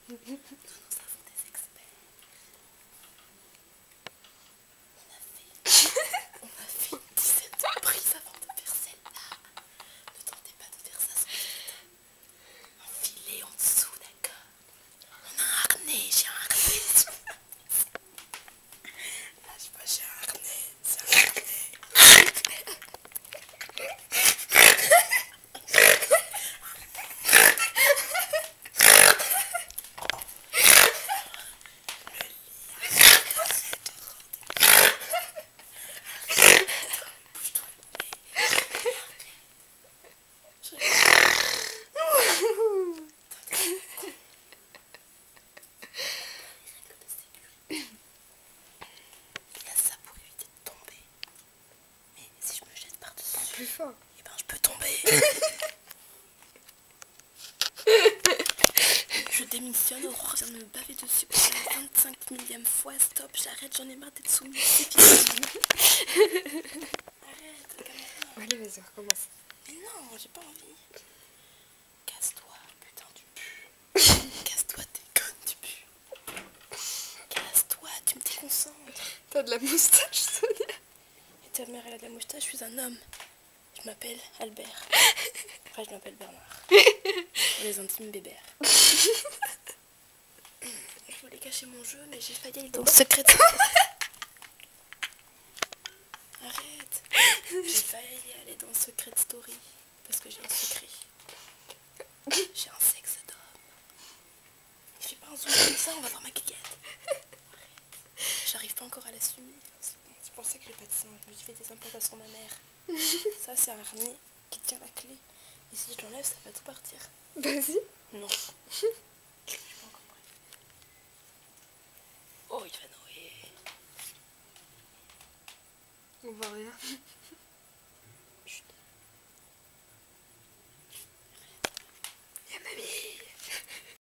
Nous avons des experts. On a fait une dizaine de prises avant de faire celle-là. Ne tentez pas de faire ça sans filet. Un filet en dessous, d'accord. On a un harnais, j'ai un harnais. Ah, je sais pas, j'ai un harnais. C'est un harnais. Il y a ça pour éviter de tomber. Mais si je me jette par-dessus, Plus fort. eh ben je peux tomber. Je démissionne, Aurore vient de me baver dessus pour la 25 millième fois. Stop, j'arrête, j'en ai marre d'être soumise. C'est fini. Arrête, calme-toi. Allez, vas-y, on recommence. Mais non, j'ai pas envie. Casse-toi, putain, tu pues. Casse-toi, t'es conne, tu pues. Casse-toi, tu me déconcentres. T'as de la moustache, Sonia. Et ta mère, elle a de la moustache, je suis un homme. Je m'appelle Albert. Enfin, je m'appelle Bernard. Pour les intimes bébères. Je voulais cacher mon jeu, mais j'ai failli aller dans le secret. Arrête. J'ai failli aller dans le secret story. Parce que j'ai un secret. J'ai un sexe d'homme. Je fais pas un zoom comme ça, on va voir ma guiguette. J'arrive pas encore à l'assumer. C'est pour ça que j'ai pas de sein. Je me suis fait des implantations mammaires. Ça, c'est un harnais qui tient la clé. Et si je l'enlève, ça va tout partir. Vas-y. Non. Je suis pas encore prête. Oh, il va noyer. On voit rien.